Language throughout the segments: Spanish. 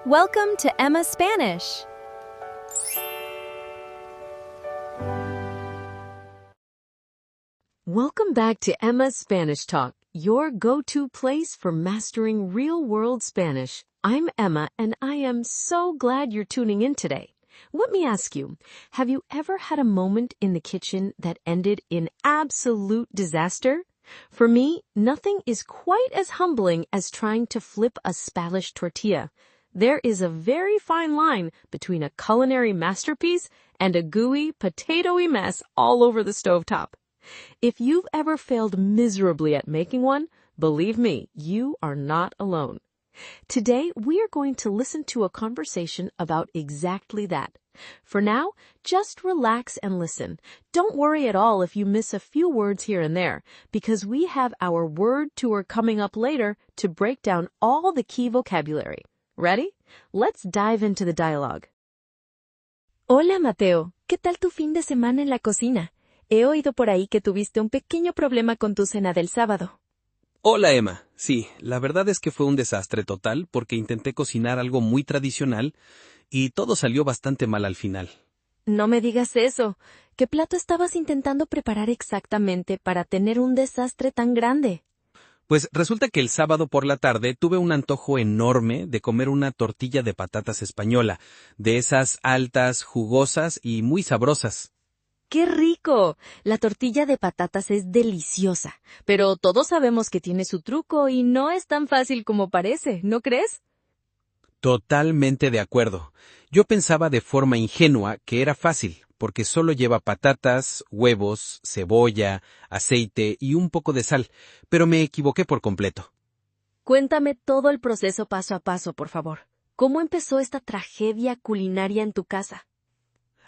Welcome to Emma Spanish. Welcome back to Emma's Spanish Talk, your go-to place for mastering real-world Spanish. I'm Emma, and I am so glad you're tuning in today. Let me ask you, have you ever had a moment in the kitchen that ended in absolute disaster? For me, nothing is quite as humbling as trying to flip a Spanish tortilla. There is a very fine line between a culinary masterpiece and a gooey, potatoey mess all over the stovetop. If you've ever failed miserably at making one, believe me, you are not alone. Today, we are going to listen to a conversation about exactly that. For now, just relax and listen. Don't worry at all if you miss a few words here and there, because we have our word tour coming up later to break down all the key vocabulary. Ready? Let's dive into the dialogue. Hola, Mateo. ¿Qué tal tu fin de semana en la cocina? He oído por ahí que tuviste un pequeño problema con tu cena del sábado. Hola, Emma. Sí, la verdad es que fue un desastre total porque intenté cocinar algo muy tradicional y todo salió bastante mal al final. No me digas eso. ¿Qué plato estabas intentando preparar exactamente para tener un desastre tan grande? Pues resulta que el sábado por la tarde tuve un antojo enorme de comer una tortilla de patatas española, de esas altas, jugosas y muy sabrosas. ¡Qué rico! La tortilla de patatas es deliciosa, pero todos sabemos que tiene su truco y no es tan fácil como parece, ¿no crees? Totalmente de acuerdo. Yo pensaba de forma ingenua que era fácil, porque solo lleva patatas, huevos, cebolla, aceite y un poco de sal, pero me equivoqué por completo. Cuéntame todo el proceso paso a paso, por favor. ¿Cómo empezó esta tragedia culinaria en tu casa?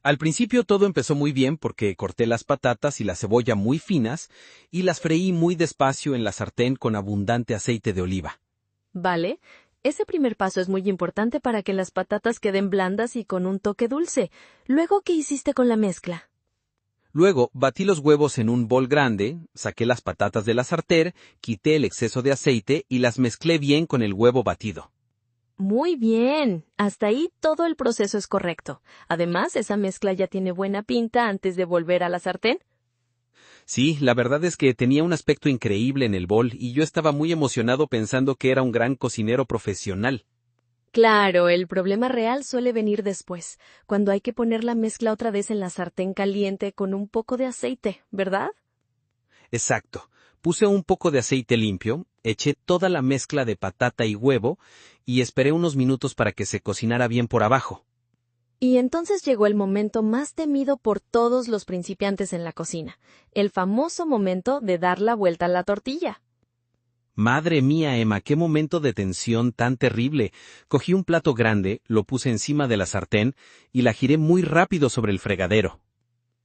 Al principio todo empezó muy bien porque corté las patatas y la cebolla muy finas y las freí muy despacio en la sartén con abundante aceite de oliva. Vale. Ese primer paso es muy importante para que las patatas queden blandas y con un toque dulce. Luego, ¿qué hiciste con la mezcla? Luego, batí los huevos en un bol grande, saqué las patatas de la sartén, quité el exceso de aceite y las mezclé bien con el huevo batido. Muy bien. Hasta ahí todo el proceso es correcto. Además, esa mezcla ya tiene buena pinta antes de volver a la sartén. Sí, la verdad es que tenía un aspecto increíble en el bol y yo estaba muy emocionado pensando que era un gran cocinero profesional. Claro, el problema real suele venir después, cuando hay que poner la mezcla otra vez en la sartén caliente con un poco de aceite, ¿verdad? Exacto. Puse un poco de aceite limpio, eché toda la mezcla de patata y huevo y esperé unos minutos para que se cocinara bien por abajo. Y entonces llegó el momento más temido por todos los principiantes en la cocina, el famoso momento de dar la vuelta a la tortilla. Madre mía, Emma, qué momento de tensión tan terrible. Cogí un plato grande, lo puse encima de la sartén y la giré muy rápido sobre el fregadero.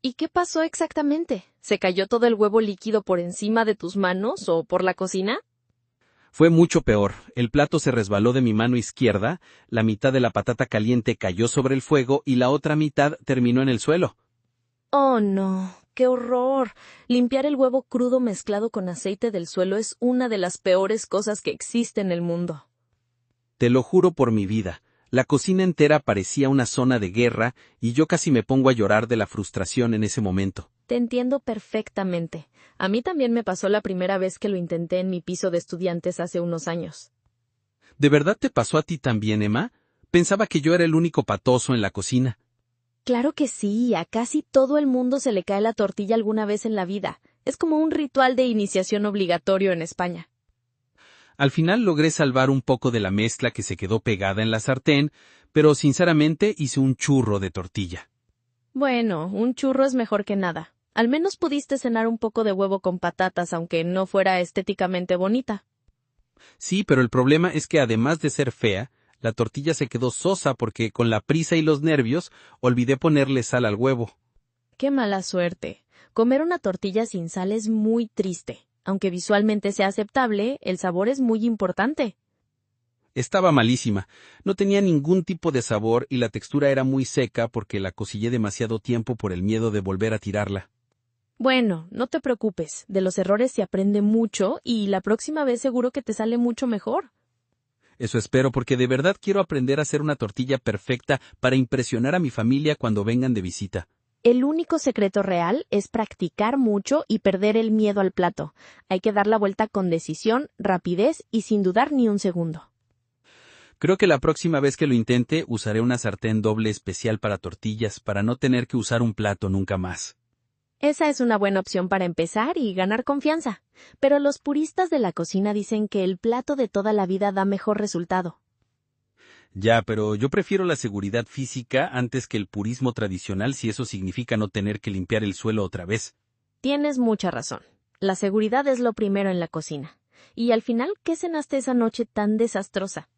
¿Y qué pasó exactamente? ¿Se cayó todo el huevo líquido por encima de tus manos o por la cocina? Fue mucho peor. El plato se resbaló de mi mano izquierda, la mitad de la patata caliente cayó sobre el fuego y la otra mitad terminó en el suelo. ¡Oh, no! ¡Qué horror! Limpiar el huevo crudo mezclado con aceite del suelo es una de las peores cosas que existe en el mundo. Te lo juro por mi vida. La cocina entera parecía una zona de guerra y yo casi me pongo a llorar de la frustración en ese momento. Te entiendo perfectamente. A mí también me pasó la primera vez que lo intenté en mi piso de estudiantes hace unos años. ¿De verdad te pasó a ti también, Emma? Pensaba que yo era el único patoso en la cocina. Claro que sí, a casi todo el mundo se le cae la tortilla alguna vez en la vida. Es como un ritual de iniciación obligatorio en España. Al final logré salvar un poco de la mezcla que se quedó pegada en la sartén, pero sinceramente hice un churro de tortilla. Bueno, un churro es mejor que nada. Al menos pudiste cenar un poco de huevo con patatas, aunque no fuera estéticamente bonita. Sí, pero el problema es que además de ser fea, la tortilla se quedó sosa porque con la prisa y los nervios olvidé ponerle sal al huevo. ¡Qué mala suerte! Comer una tortilla sin sal es muy triste. Aunque visualmente sea aceptable, el sabor es muy importante. Estaba malísima, no tenía ningún tipo de sabor y la textura era muy seca porque la cocillé demasiado tiempo por el miedo de volver a tirarla. Bueno, no te preocupes, de los errores se aprende mucho y la próxima vez seguro que te sale mucho mejor. Eso espero porque de verdad quiero aprender a hacer una tortilla perfecta para impresionar a mi familia cuando vengan de visita. El único secreto real es practicar mucho y perder el miedo al plato. Hay que dar la vuelta con decisión, rapidez y sin dudar ni un segundo. Creo que la próxima vez que lo intente usaré una sartén doble especial para tortillas para no tener que usar un plato nunca más. Esa es una buena opción para empezar y ganar confianza. Pero los puristas de la cocina dicen que el plato de toda la vida da mejor resultado. Ya, pero yo prefiero la seguridad física antes que el purismo tradicional si eso significa no tener que limpiar el suelo otra vez. Tienes mucha razón. La seguridad es lo primero en la cocina. Y al final, ¿qué cenaste esa noche tan desastrosa?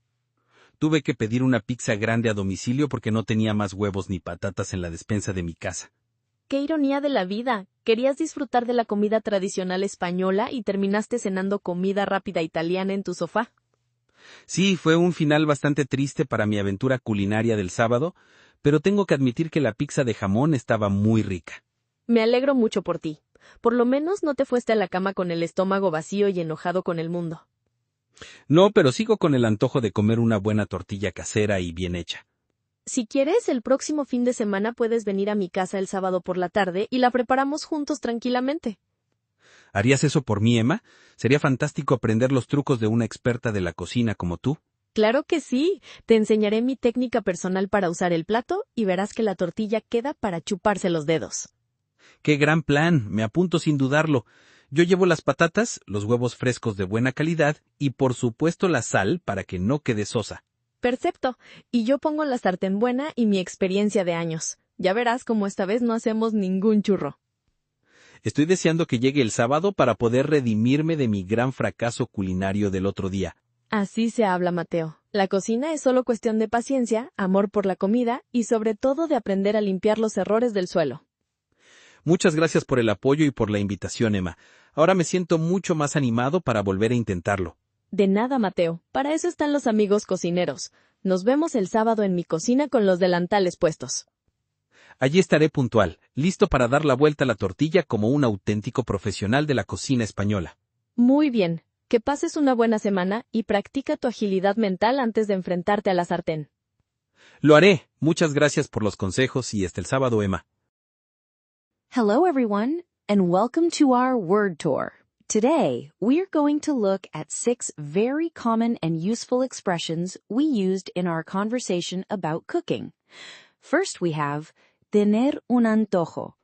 Tuve que pedir una pizza grande a domicilio porque no tenía más huevos ni patatas en la despensa de mi casa. ¡Qué ironía de la vida! Querías disfrutar de la comida tradicional española y terminaste cenando comida rápida italiana en tu sofá. Sí, fue un final bastante triste para mi aventura culinaria del sábado, pero tengo que admitir que la pizza de jamón estaba muy rica. Me alegro mucho por ti. Por lo menos no te fuiste a la cama con el estómago vacío y enojado con el mundo. No, pero sigo con el antojo de comer una buena tortilla casera y bien hecha. Si quieres, el próximo fin de semana puedes venir a mi casa el sábado por la tarde y la preparamos juntos tranquilamente. ¿Harías eso por mí, Emma? Sería fantástico aprender los trucos de una experta de la cocina como tú. Claro que sí. Te enseñaré mi técnica personal para usar el plato y verás que la tortilla queda para chuparse los dedos. ¡Qué gran plan! Me apunto sin dudarlo. Yo llevo las patatas, los huevos frescos de buena calidad y por supuesto la sal para que no quede sosa. Perfecto. Y yo pongo la sartén buena y mi experiencia de años. Ya verás cómo esta vez no hacemos ningún churro. Estoy deseando que llegue el sábado para poder redimirme de mi gran fracaso culinario del otro día. Así se habla, Mateo. La cocina es solo cuestión de paciencia, amor por la comida y sobre todo de aprender a limpiar los errores del suelo. Muchas gracias por el apoyo y por la invitación, Emma. Ahora me siento mucho más animado para volver a intentarlo. De nada, Mateo. Para eso están los amigos cocineros. Nos vemos el sábado en mi cocina con los delantales puestos. Allí estaré puntual, listo para dar la vuelta a la tortilla como un auténtico profesional de la cocina española. Muy bien. Que pases una buena semana y practica tu agilidad mental antes de enfrentarte a la sartén. Lo haré. Muchas gracias por los consejos y hasta el sábado, Emma. Hello, everyone, and welcome to our word tour. Today, we're going to look at 6 very common and useful expressions we used in our conversation about cooking. First, we have tener un antojo.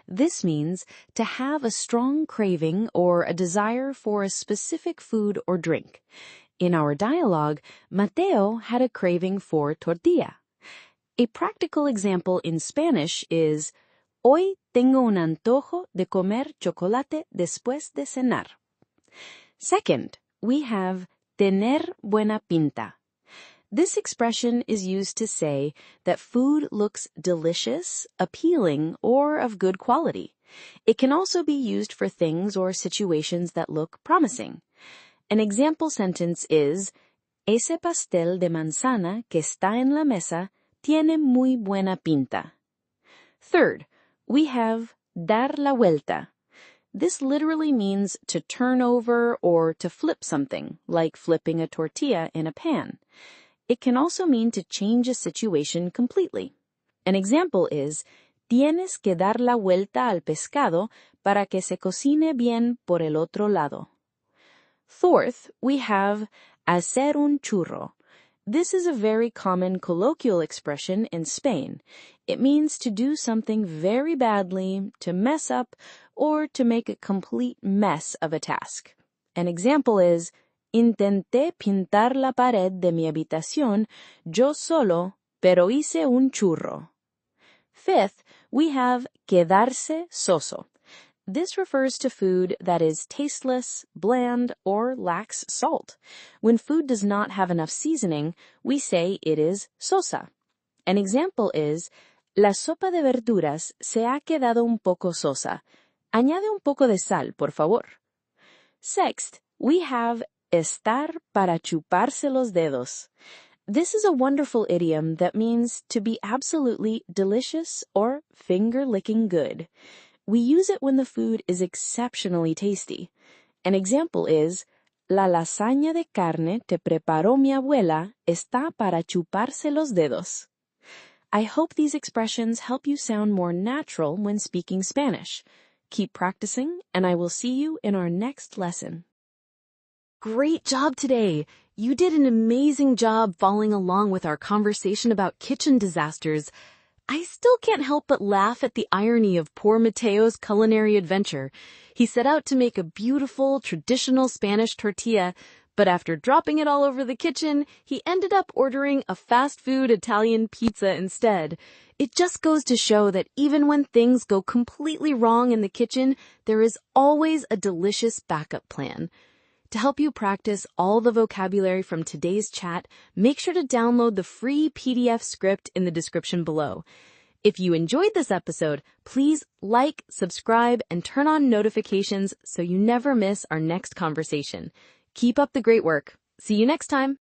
This means to have a strong craving or a desire for a specific food or drink. In our dialogue, Mateo had a craving for tortilla. A practical example in Spanish is Hoy tengo un antojo de comer chocolate después de cenar. Second, we have tener buena pinta. This expression is used to say that food looks delicious, appealing, or of good quality. It can also be used for things or situations that look promising. An example sentence is, Ese pastel de manzana que está en la mesa tiene muy buena pinta. Third, we have dar la vuelta. This literally means to turn over or to flip something, like flipping a tortilla in a pan. It can also mean to change a situation completely. An example is, tienes que dar la vuelta al pescado para que se cocine bien por el otro lado. Fourth, we have hacer un churro. This is a very common colloquial expression in Spain. It means to do something very badly, to mess up, or to make a complete mess of a task. An example is, Intenté pintar la pared de mi habitación yo solo, pero hice un churro. Fifth, we have quedarse soso. This refers to food that is tasteless, bland, or lacks salt. When food does not have enough seasoning, we say it is sosa. An example is, La sopa de verduras se ha quedado un poco sosa. Añade un poco de sal, por favor. Sixth, we have estar para chuparse los dedos. This is a wonderful idiom that means to be absolutely delicious or finger-licking good. We use it when the food is exceptionally tasty. An example is, La lasaña de carne que preparó mi abuela está para chuparse los dedos. I hope these expressions help you sound more natural when speaking Spanish. Keep practicing, and I will see you in our next lesson. Great job today! You did an amazing job following along with our conversation about kitchen disasters. I still can't help but laugh at the irony of poor Mateo's culinary adventure. He set out to make a beautiful, traditional Spanish tortilla, but after dropping it all over the kitchen, he ended up ordering a fast food Italian pizza instead. It just goes to show that even when things go completely wrong in the kitchen, there is always a delicious backup plan. To help you practice all the vocabulary from today's chat, make sure to download the free PDF script in the description below. If you enjoyed this episode, please like, subscribe, and turn on notifications so you never miss our next conversation. Keep up the great work. See you next time.